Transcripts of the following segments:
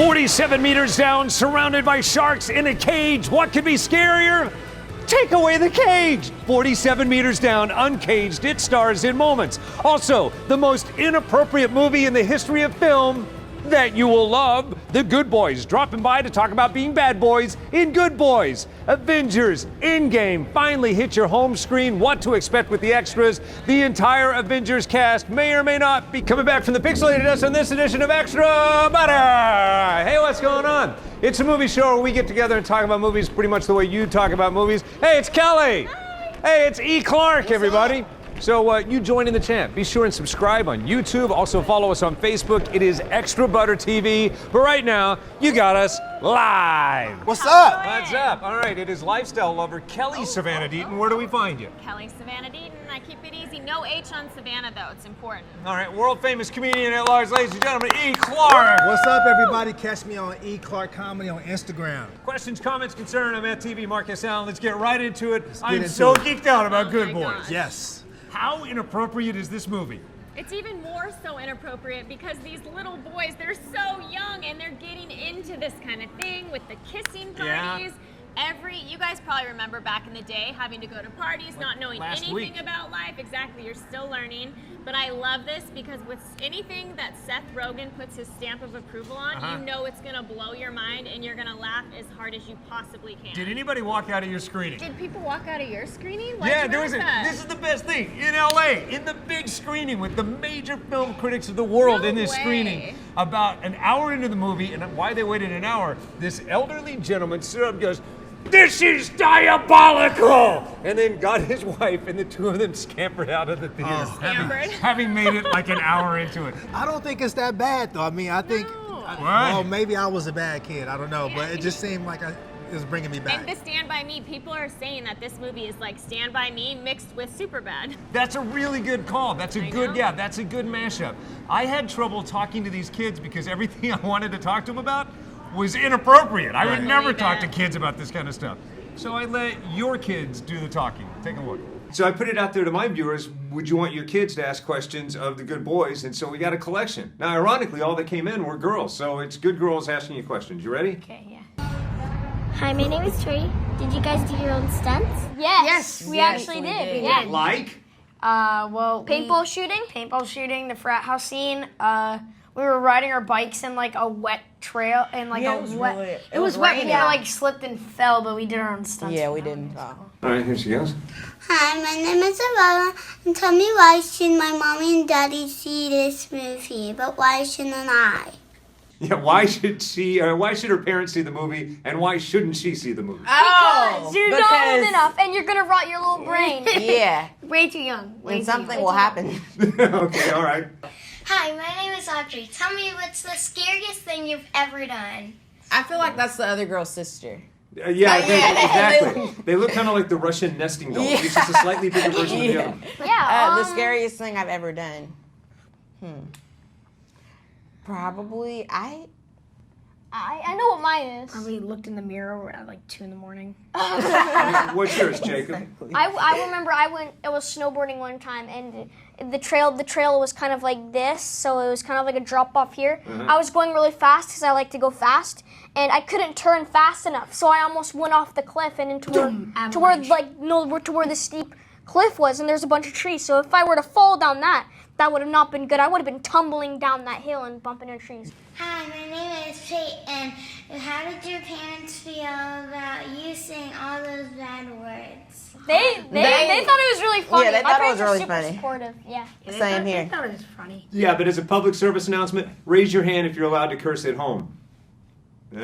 47 meters down, surrounded by sharks in a cage. What could be scarier? Take away the cage. 47 meters down, Uncaged. It stars in moments. Also, the most inappropriate movie in the history of film that you will love. The Good Boys dropping by to talk about being bad boys in Good Boys. Avengers Endgame finally hit your home screen. What to expect with the extras. The entire Avengers cast may or may not be coming back from the pixelated us on this edition of Extra Butter. Hey, what's going on? It's a movie show where we get together and talk about movies pretty much the way you talk about movies. Hey, it's Kelly. Hi. Hey, it's E. Clark, everybody. So you join in the chant. Be sure and subscribe on YouTube. Also follow us on Facebook. It is Extra Butter TV. But right now, you got us live. What's up? What's up? All right, it is lifestyle lover Kelly Savannah Deaton. Where do we find you? Kelly Savannah Deaton. I keep it easy. No H on Savannah, though. It's important. All right, world famous comedian at large, ladies and gentlemen, E. Clark. What's up, everybody? Catch me on E. Clark Comedy on Instagram. Questions, comments, concern, I'm at TV Marcus Allen. Let's get right into it. get I'm into so it. geeked out about Oh Good my Boys. gosh. Yes. How inappropriate is this movie? It's even more so inappropriate because these little boys, they're so young and they're getting into this kind of thing with the kissing parties. You guys probably remember back in the day having to go to parties, not knowing last anything week. about life. Exactly, you're still learning. But I love this because with anything that Seth Rogen puts his stamp of approval on, you know it's gonna blow your mind and you're gonna laugh as hard as you possibly can. Did anybody walk out of your screening? Did people walk out of your screening? Why'd Yeah, you there was notice that? this is the best thing. In LA, in the big screening with the major film critics of the world No in this way. screening, about an hour into the movie, and why they waited an hour, this elderly gentleman stood up and goes, "This is diabolical!" And then got his wife, and the two of them scampered out of the theater, Scampered? having made it like an hour into it. I don't think it's that bad, though. I mean, I think, Why? well, maybe I was a bad kid. I don't know, but it just seemed like it was bringing me back. And the Stand By Me, people are saying that this movie is like Stand By Me mixed with Superbad. That's a really good call. That's a I good, know. yeah, that's a good mashup. I had trouble talking to these kids because everything I wanted to talk to them about was inappropriate. I would Right. never Believe talk to it. kids about this kind of stuff. So I let your kids do the talking. Take a look. So I put it out there to my viewers, would you want your kids to ask questions of the Good Boys? And so we got a collection. Now, ironically, all that came in were girls, so it's good girls asking you questions. You ready? Okay, yeah. Hi, my name is Trey. Did you guys do your own stunts? Yes, We actually did. Yeah. Like? Well, Paintball shooting? paintball shooting, the frat house scene. We were riding our bikes in like a wet trail and like Yeah, a it was wet. really- it was wet. raining. We like slipped and fell, but we did our own stunts. Yeah, we didn't. All right, here she goes. Hi, my name is Aurora. And tell me why should my mommy and daddy see this movie, but why shouldn't I? Yeah, why should her parents see the movie, and why shouldn't she see the movie? Because you're not old because- enough, and you're gonna rot your little brain. Yeah, Way too young. Way and too something young. will happen. Okay, all right. Hi, my name is Audrey. Tell me what's the scariest thing you've ever done? I feel like that's the other girl's sister. Yeah, Yeah. exactly. They look kind of like the Russian nesting dolls. It's just a slightly bigger version of the other. Yeah. The scariest thing I've ever done. Probably I know what mine is. Probably looked in the mirror at like 2 a.m. What's yours, Jacob? I remember I was snowboarding one time, and the trail was kind of like this, so it was kind of like a drop off here. I was going really fast because I like to go fast, and I couldn't turn fast enough, so I almost went off the cliff and into where the steep cliff was, and there's a bunch of trees. So if I were to fall down that would have not been good. I would have been tumbling down that hill and bumping into trees. Hi, my name is Kate, and how did your parents feel about you saying all those bad words? They thought it was really funny. Yeah, they My thought it was parents are really super funny. supportive. Yeah. same here. I thought it was funny. Yeah, but as a public service announcement, raise your hand if you're allowed to curse at home. I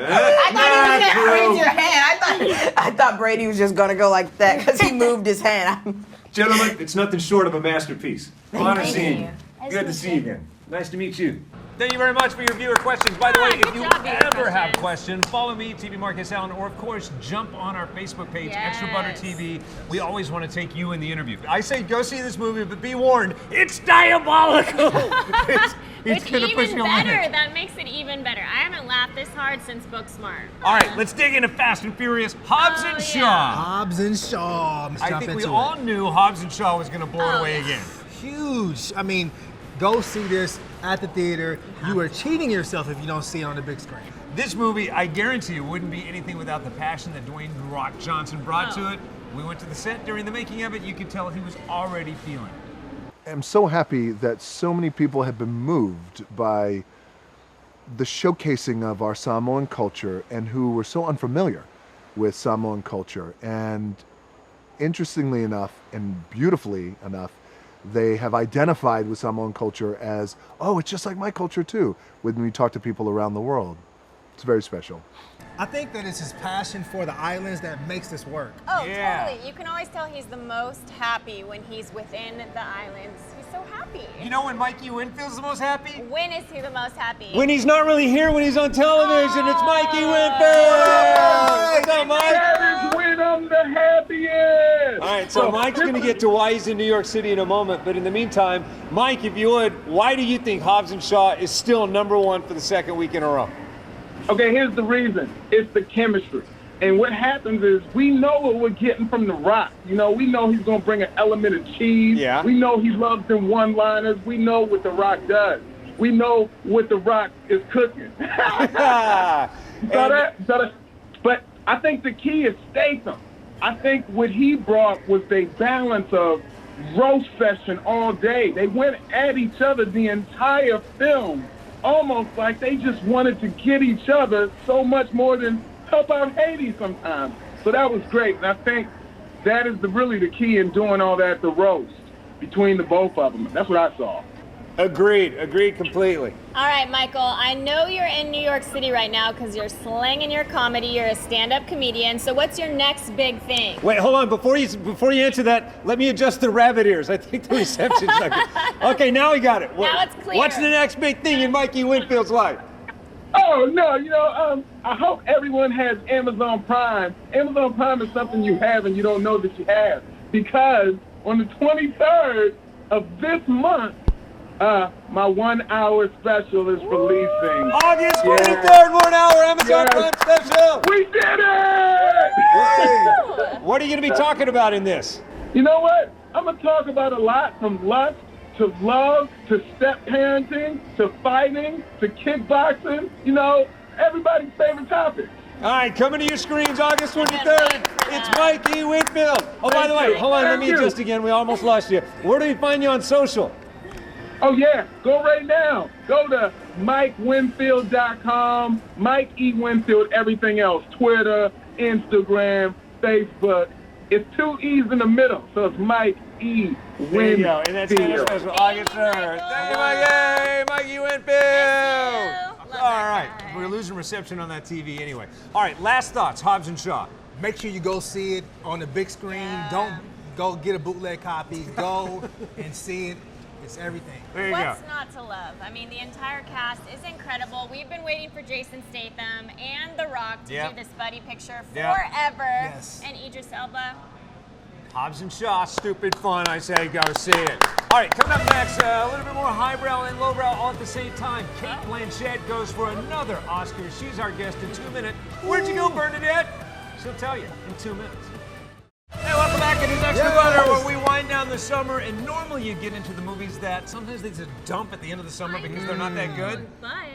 thought he was gonna raise your hand. I thought Brady was just gonna go like that because he moved his hand. Gentlemen, it's nothing short of a masterpiece. Honor Thank seeing you. you. Good to see you again. Nice to meet you. Thank you very much for your viewer questions. By the way, if good you job, viewer ever have questions. questions, follow me, TV Marcus Allen, or of course, jump on our Facebook page, Extra Butter Yes. TV. We always want to take you in the interview. I say go see this movie, but be warned, it's diabolical. it's It's gonna push even you better. away. That makes it even better. I haven't laughed this hard since Booksmart. All right, let's dig into Fast and Furious. Hobbs and yeah. Shaw. Hobbs and Shaw. Let's I jump think we into all it. knew Hobbs and Shaw was going to blow it away again. Huge. I mean, Go see this at the theater. You are cheating yourself if you don't see it on the big screen. This movie, I guarantee you, wouldn't be anything without the passion that Dwayne "The Rock" Johnson brought to it. We went to the set during the making of it. You could tell he was already feeling it. I'm so happy that so many people have been moved by the showcasing of our Samoan culture and who were so unfamiliar with Samoan culture. And interestingly enough, and beautifully enough, they have identified with Samoan culture as, oh, it's just like my culture too, when we talk to people around the world. It's very special. I think that it's his passion for the islands that makes this work. Oh, Yeah. totally. You can always tell he's the most happy when he's within the islands. He's so happy. You know when Mikey Winfield's the most happy? When is he the most happy? When he's not really here, when he's on television. It's Mikey Winfield! What's up, Mike? That is when I'm the happiest! All right, so Mike's going to get to why he's in New York City in a moment, but in the meantime, Mike, if you would, why do you think Hobbs & Shaw is still #1 for the second week in a row? Okay, here's the reason. It's the chemistry. And what happens is we know what we're getting from The Rock. You know, we know he's going to bring an element of cheese. Yeah. We know he loves them one-liners. We know what The Rock does. We know what The Rock is cooking. But I think the key is Statham. I think what he brought was a balance of roast session all day. They went at each other the entire film, almost like they just wanted to get each other so much more than help out Haiti sometimes. So that was great. And I think that is really the key in doing all that, the roast between the both of them. That's what I saw. Agreed completely. All right, Michael, I know you're in New York City right now because you're slanging your comedy. You're a stand-up comedian. So what's your next big thing? Wait, hold on. Before you answer that, let me adjust the rabbit ears. I think the reception's not good. Okay, now we got it. Now it's clear. What's the next big thing in Mikey Winfield's life? Oh, no, I hope everyone has Amazon Prime. Amazon Prime is something you have and you don't know that you have. Because on the 23rd of this month, my 1 hour special is releasing. August 23rd, 1 hour Amazon Prime special. We did it! What are you going to be talking about in this? You know what? I'm going to talk about a lot, from lust to love to step parenting to fighting to kickboxing. You know, everybody's favorite topic. All right, coming to your screens August 23rd. It's Mikey Winfield. Oh, by the way, hold on, let me adjust again. We almost lost you. Where do we find you on social? Oh, yeah. Go right now. Go to MikeWinfield.com, Mike E. Winfield, everything else. Twitter, Instagram, Facebook. It's 2 E's in the middle, so it's Mike E. Winfield. There you go, and that's Santa Special, August 3rd. Thank you, Mikey! Mikey Winfield! All right, we're losing reception on that TV anyway. All right, last thoughts, Hobbs & Shaw. Make sure you go see it on the big screen. Don't go get a bootleg copy. Go and see it. It's everything. There you What's go. not to love? I mean, the entire cast is incredible. We've been waiting for Jason Statham and The Rock to do this buddy picture forever. Yes. And Idris Elba. Hobbs & Shaw, stupid fun. I say go see it. All right, coming up next, a little bit more highbrow and lowbrow all at the same time. Cate Blanchett goes for another Oscar. She's our guest in 2 minutes. Where'd you go, Bernadette? She'll tell you in 2 minutes. Hey, welcome back. It is Extra Butter, where we wind down the summer, and normally you get into the movies that sometimes they just dump at the end of the summer because they're not that good. But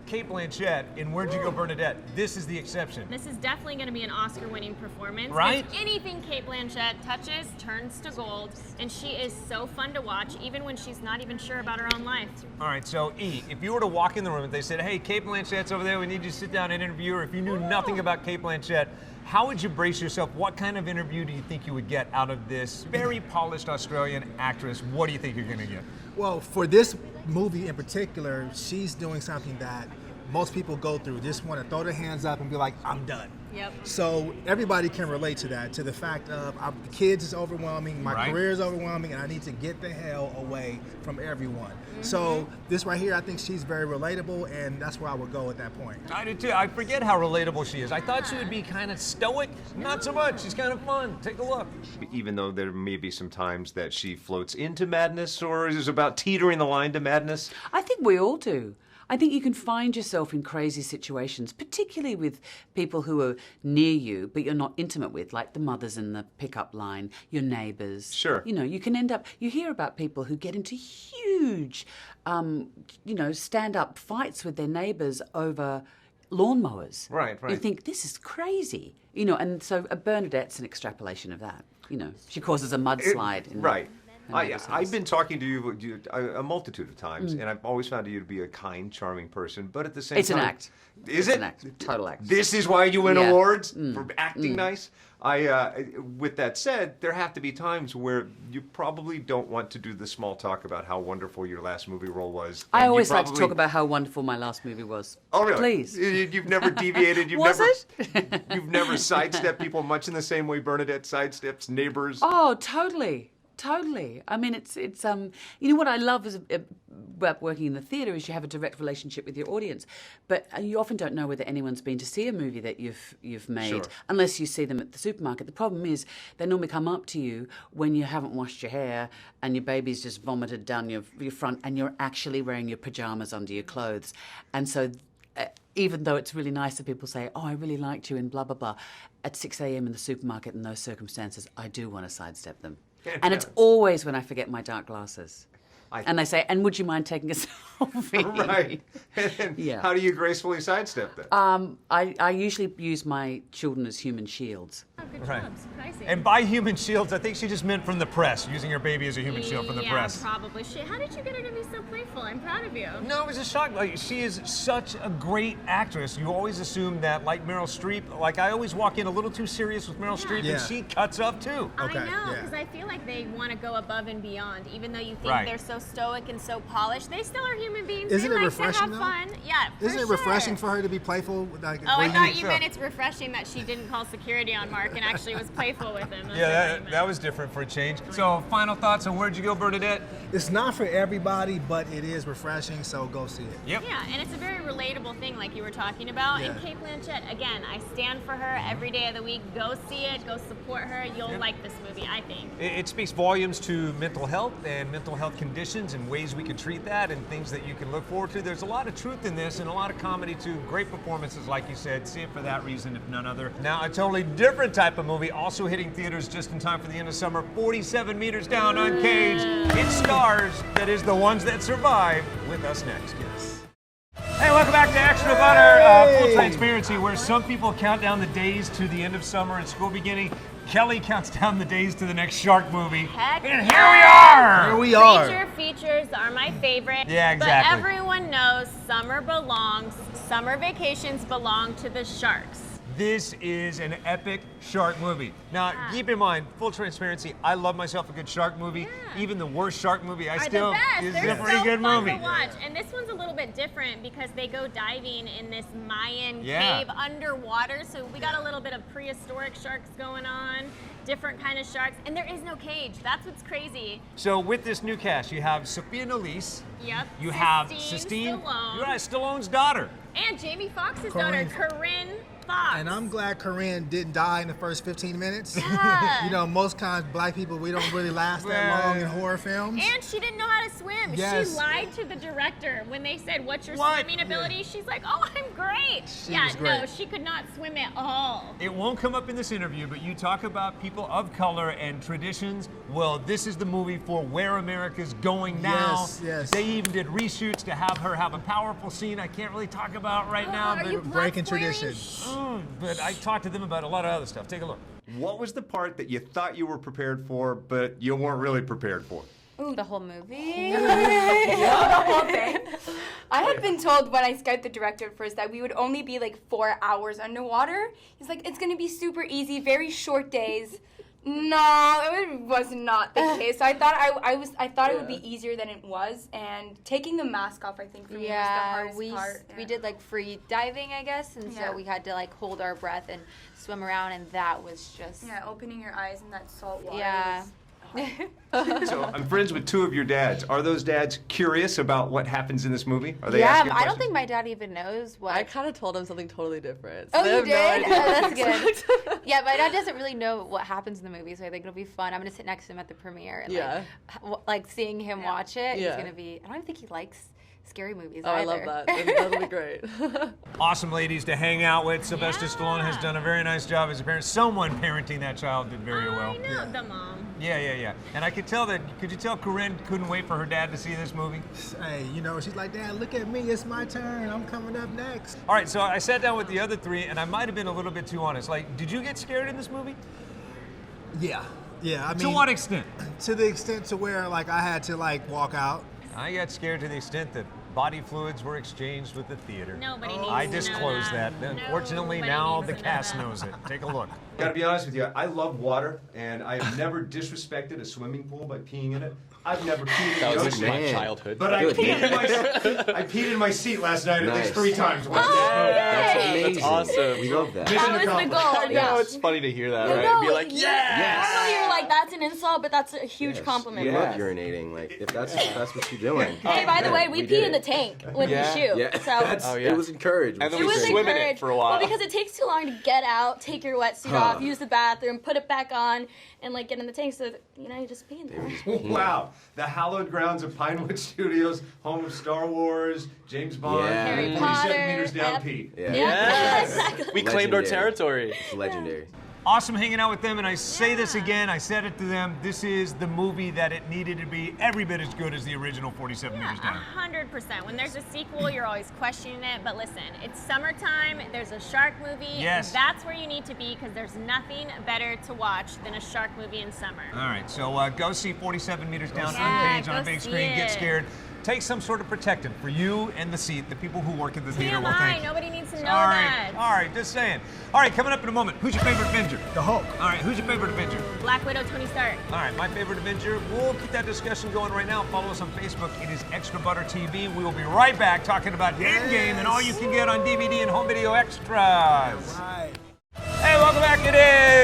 Cate Blanchett in Where'd You Go, Bernadette? This is the exception. this is definitely going to be an Oscar-winning performance. Right? Anything Cate Blanchett touches turns to gold, and she is so fun to watch, even when she's not even sure about her own life. All right, so E, if you were to walk in the room and they said, hey, Cate Blanchett's over there, we need you to sit down and interview her. If you knew nothing about Cate Blanchett, how would you brace yourself? What kind of interview do you think you would get out of this very polished Australian actress? What do you think you're going to get? Well, for this movie in particular, she's doing something that most people go through. Just want to throw their hands up and be like, I'm done. Yep. So everybody can relate to that, to the fact of the kids is overwhelming, my career is overwhelming, and I need to get the hell away from everyone. So this right here, I think she's very relatable, and that's where I would go at that point. I do too. I forget how relatable she is. I thought she would be kind of stoic. Not so much. She's kind of fun. Take a look. Even though there may be some times that she floats into madness or is about teetering the line to madness. I think we all do. I think you can find yourself in crazy situations, particularly with people who are near you, but you're not intimate with, like the mothers in the pickup line, your neighbours. Sure. You know, you can end up, you hear about people who get into huge, stand-up fights with their neighbours over lawnmowers. Right. You think, this is crazy. You know, and so Bernadette's an extrapolation of that. You know, she causes a mudslide. Right. I've been talking to you a multitude of times, and I've always found you to be a kind, charming person. But at the same time, it's an act. Is it's it? An act. Total act. This is why you win awards for acting nice. With that said, there have to be times where you probably don't want to do the small talk about how wonderful your last movie role was. I always like to talk about how wonderful my last movie was. Oh, really? Please. You've never deviated. You've never sidestepped people much in the same way Bernadette sidesteps neighbors. Oh, totally. Totally. I mean, it's what I love about working in the theatre is you have a direct relationship with your audience, but you often don't know whether anyone's been to see a movie that you've made unless you see them at the supermarket. The problem is they normally come up to you when you haven't washed your hair and your baby's just vomited down your front and you're actually wearing your pajamas under your clothes. And so even though it's really nice that people say, oh, I really liked you and blah, blah, blah, at 6 a.m. in the supermarket in those circumstances, I do want to sidestep them. And it's always when I forget my dark glasses. And they say, and would you mind taking a selfie? Right. And how do you gracefully sidestep that? I usually use my children as human shields. Oh, good job. Surprising. And by human shields, I think she just meant from the press, using her baby as a human shield from the press. Yeah, probably. How did you get her to be so playful? I'm proud of you. No, it was a shock. Like, she is such a great actress. You always assume that, like Meryl Streep, like I always walk in a little too serious with Meryl Streep, and she cuts up too. I know, because I feel like they want to go above and beyond, even though you think they're so stoic and so polished. They still are human beings. Isn't they it like refreshing to have fun. Yeah, Isn't it refreshing for her to be playful? Like, I thought you meant it's refreshing that she didn't call security on Mark and actually was playful with him. That was different for a change. So, final thoughts on Where'd You Go, Bernadette? It's not for everybody, but it is refreshing, so go see it. Yep. Yeah, and it's a very relatable thing like you were talking about. And Cate Blanchett, again, I stand for her every day of the week. Go see it, go support her. You'll like this movie, I think. It speaks volumes to mental health and mental health conditions and ways we can treat that and things that you can look forward to. There's a lot of truth in this and a lot of comedy too. Great performances, like you said. See it for that reason, if none other. Now, a totally different type of movie, also hitting theaters just in time for the end of summer. 47 Meters Down, Uncaged. It stars, that is, the ones that survive. With us next, yes. Hey, welcome back to Extra Butter, Full Transparency, where some people count down the days to the end of summer and school beginning. Kelly counts down the days to the next shark movie. Heck and here we are! Here we are. Creature features are my favorite. Yeah, exactly. But everyone knows summer vacations belong to the sharks. This is an epic shark movie. Now, keep in mind, full transparency, I love myself a good shark movie. Yeah. Even the worst shark movie, Is it's They're a pretty good fun movie. to watch. And this one's a little bit different because they go diving in this Mayan cave underwater. So we got a little bit of prehistoric sharks going on, different kind of sharks, and there is no cage. That's what's crazy. So with this new cast, you have Sophia Nolise. Yep. You have Sistine Stallone. You have Stallone's daughter. And Jamie Foxx's daughter, Corinne Fox. And I'm glad Corinne didn't die in the first 15 minutes. Yeah. You know, most times black people, we don't really last that long in horror films. And she didn't know how to swim. Yes. She lied to the director when they said, what's your swimming ability? She's like, oh, I'm great. Was great. No, she could not swim at all. It won't come up in this interview, but you talk about people of color and traditions. Well, this is the movie for where America's going now. Yes. They even did reshoots to have her have a powerful scene I can't really talk about right now. Are you breaking tradition. But I talked to them about a lot of other stuff. Take a look. What was the part that you thought you were prepared for, but you weren't really prepared for? Ooh, the whole movie? The whole thing. I had been told when I Skyped the director at first that we would only be like 4 hours underwater. He's like, it's going to be super easy, very short days. No, it was not the case. So I thought I thought it would be easier than it was, and taking the mask off, I think, for me was the hardest part. We did like free diving, I guess, and so we had to like hold our breath and swim around, and that was just opening your eyes in that salt water. Yeah. So I'm friends with two of your dads. Are those dads curious about what happens in this movie? Are they yeah, asking I questions? don't think my dad even knows what. I kind of told him something totally different. Oh, So you did? No That's good. Yeah, my dad doesn't really know what happens in the movie, so I think it'll be fun. I'm gonna sit next to him at the premiere and like seeing him watch it. He's gonna be. I don't even think he likes scary movies Oh, I either. love that. That'll be great. Awesome ladies to hang out with. Sylvester Stallone has done a very nice job as a parent. Someone parenting that child did very well. I know, the mom. Yeah. And I could tell that, could you tell Corinne couldn't wait for her dad to see this movie? Hey, you know, she's like, Dad, look at me, it's my turn, I'm coming up next. All right, so I sat down with the other three, and I might have been a little bit too honest. Like, did you get scared in this movie? Yeah, I mean. To what extent? To the extent to where, like, I had to, like, walk out. I got scared to the extent that body fluids were exchanged with the theater. Nobody needs I to know disclosed that. Unfortunately, now the cast knows it. Take a look. Gotta be honest with you, I love water, and I have never disrespected a swimming pool by peeing in it. I've never peed in That the was ocean. my childhood. But I peed in my seat last night at least 3 times. Watching this movie. That's amazing. That's awesome. We love that. Mission That was the accomplished. goal. I know, it's funny to hear that, You right? know, Be like, yes! I know you're like, that's an insult, but that's a huge compliment. We love urinating. Like if that's what you're doing. Hey, by the way, we pee did in the it. tank when we shoot. Yeah. So It was encouraged. And then it we was swim in encouraged. it for a while. Well, because it takes too long to get out, take your wetsuit off, use the bathroom, put it back on, and like get in the tank. So you just pee in there. Wow. The hallowed grounds of Pinewood Studios, home of Star Wars, James Bond, Harry 47 Potter, meters down Pete. Exactly. We claimed our Legendary. territory. It's legendary. Awesome hanging out with them, and I say this again, I said it to them, this is the movie that it needed to be every bit as good as the original 47 meters down. 100%. When there's a sequel, you're always questioning it. But listen, it's summertime. There's a shark movie. Yes. That's where you need to be because there's nothing better to watch than a shark movie in summer. All right, so go see 47 meters down, Yeah, Uncaged on a go big see screen, get it. scared. Take some sort of protectant for you and the seat. The people who work at the theater will thank TMI. you. Nobody needs to know All that. right, just saying. All right, coming up in a moment, who's your favorite Avenger? The Hulk. All right, who's your favorite Avenger? Black Widow, Tony Stark. All right, my favorite Avenger. We'll keep that discussion going right now. Follow us on Facebook. It is Extra Butter TV. We will be right back talking about Endgame and all you can get on DVD and home video extras. Right. Hey, welcome back. It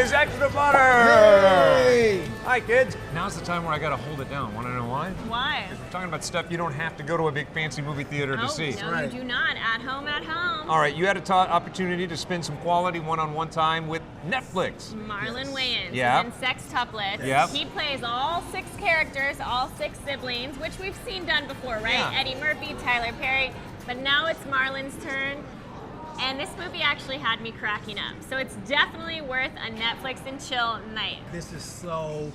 is Extra Butter. Hey. Hi, kids. Now's the time where I got to hold it down. Want to know why? Why? We're talking about stuff you don't have to go to a big fancy movie theater to see. No, you do not. At home, at home. All right, you had an opportunity to spend some quality one-on-one time with Netflix. Marlon Wayans. Yeah. And Sextuplets. Yep. He plays all 6 characters, all 6 siblings, which we've seen done before, right? Yeah. Eddie Murphy, Tyler Perry. But now it's Marlon's turn. And this movie actually had me cracking up. So it's definitely worth a Netflix and chill night. This is so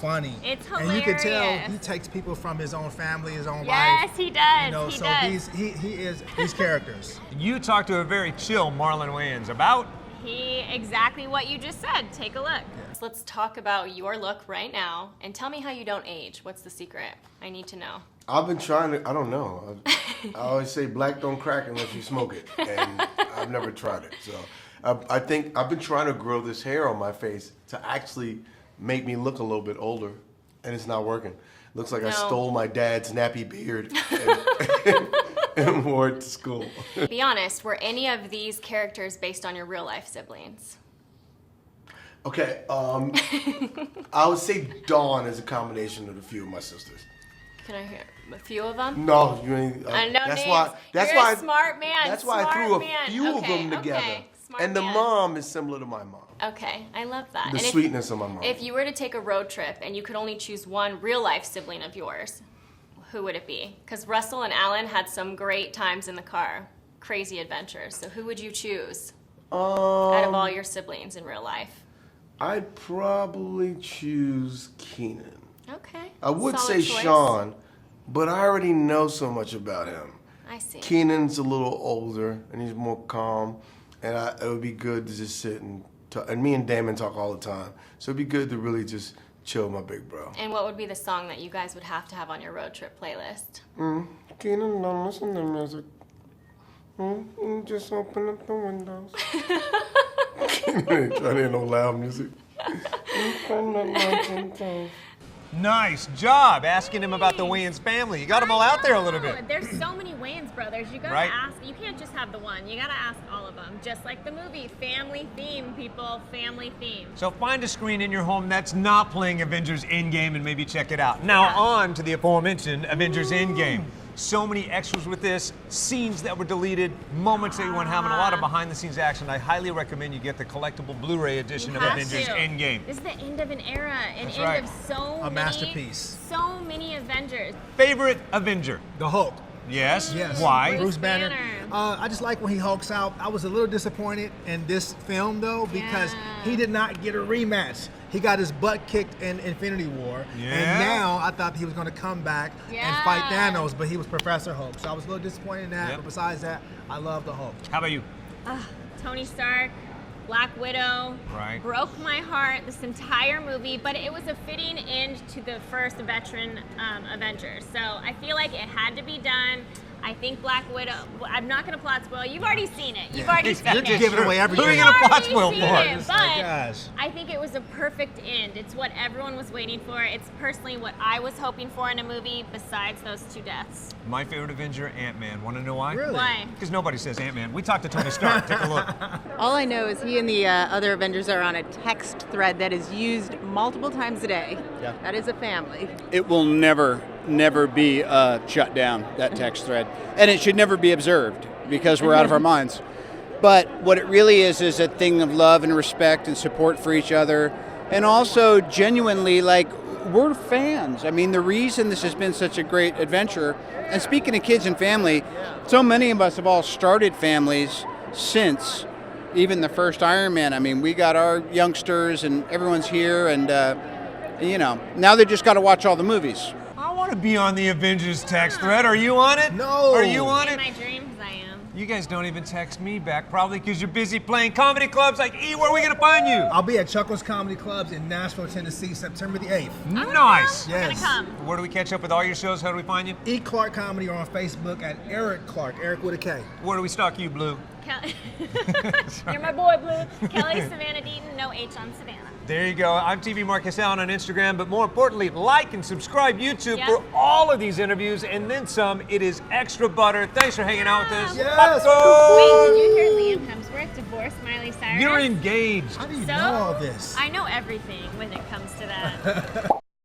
funny. It's And you can tell hilarious. he takes people from his own family, his own wife. Yes, he does. You know, he so does. he is these characters. You talked to a very chill Marlon Wayans about... Exactly what you just said. Take a look. Let's talk about your look right now and tell me how you don't age. What's the secret? I need to know. I've been trying to, I don't know. I always say black don't crack unless you smoke it. And I've never tried it. So I think I've been trying to grow this hair on my face to actually make me look a little bit older. And it's not working. Looks like I stole my dad's nappy beard and wore it to school. Be honest, were any of these characters based on your real life siblings? Okay, I would say Dawn is a combination of a few of my sisters. Can I hear a few of them? No, you ain't. I know that's names. why. That's You're why. a smart man. That's why I threw a few of them together. Okay. Smart And the man. mom is similar to my mom. Okay, I love that. The And sweetness of my mom. If you were to take a road trip and you could only choose one real life sibling of yours, who would it be? Because Russell and Alan had some great times in the car, crazy adventures. So who would you choose out of all your siblings in real life? I'd probably choose Keenan. Okay. I would Solid say choice. Sean, but I already know so much about him. I see. Keenan's a little older and he's more calm, and it would be good to just sit and talk. And me and Damon talk all the time, so it'd be good to really just chill with my big bro. And what would be the song that you guys would have to have on your road trip playlist? Keenan, don't listen to music. Just open up the windows. Keenan ain't trying to hear no loud music. Nice job asking him about the Wayans family. You got them all out there a little bit. There's so many Wayans brothers. You gotta Right. ask. You can't just have the one. You gotta ask all of them. Just like the movie, family theme, people, family theme. So find a screen in your home that's not playing Avengers Endgame and maybe check it out. Now on to the aforementioned Avengers Endgame. So many extras with this, scenes that were deleted, moments that you weren't having, a lot of behind-the-scenes action. I highly recommend you get the collectible Blu-ray edition of Have Avengers to. Endgame. This is the end of an era, an right. end of so A many, masterpiece. so many Avengers. Favorite Avenger? The Hulk. Yes. Yes. Why? Bruce Banner. I just like when he hulks out. I was a little disappointed in this film though because he did not get a rematch. He got his butt kicked in Infinity War, and now I thought he was going to come back and fight Thanos, but he was Professor Hulk. So I was a little disappointed in that. But besides that, I love the Hulk. How about you? Tony Stark, Black Widow, Right. broke my heart this entire movie, but it was a fitting end to the first veteran Avengers. So I feel like it had to be done. I think Black Widow, I'm not going to plot spoil. You've already seen it. You've already seen it. You're giving away everything. Who are you going to plot spoil Seen for? it, but I think it was a perfect end. It's what everyone was waiting for. It's personally what I was hoping for in a movie besides those 2 deaths. My favorite Avenger, Ant-Man. Want to know why? Really? Why? Because nobody says Ant-Man. We talked to Tony Stark. Take a look. All I know is he and the other Avengers are on a text thread that is used multiple times a day. Yeah. That is a family. It will never be shut down, that text thread. And it should never be observed because we're out of our minds. But what it really is a thing of love and respect and support for each other. And also genuinely, like, we're fans. I mean, the reason this has been such a great adventure, and speaking of kids and family, so many of us have all started families since even the first Iron Man. I mean, we got our youngsters and everyone's here and, now they just got to watch all the movies. I want to be on the Avengers text thread. Are you on it? No. Are you on In it? my dreams, I am. You guys don't even text me back, probably because you're busy playing comedy clubs like E. Where are we going to find you? I'll be at Chuckles Comedy Clubs in Nashville, Tennessee, September the 8th. Nice. I'm gonna come. Where do we catch up with all your shows? How do we find you? E. Clark Comedy or on Facebook at Eric Clark, Eric with a K. Where do we stalk you, Blue? You're my boy, Blue. Kelly Savannah Deaton, no H on Savannah. There you go. I'm TV Marcus Allen on Instagram, but more importantly, like and subscribe YouTube Yep. for all of these interviews and then some. It is extra butter. Thanks for hanging out with us. Yes. Wait, did you hear Liam Hemsworth divorced Miley Cyrus? You're engaged. How do you So, know all this? I know everything when it comes to that.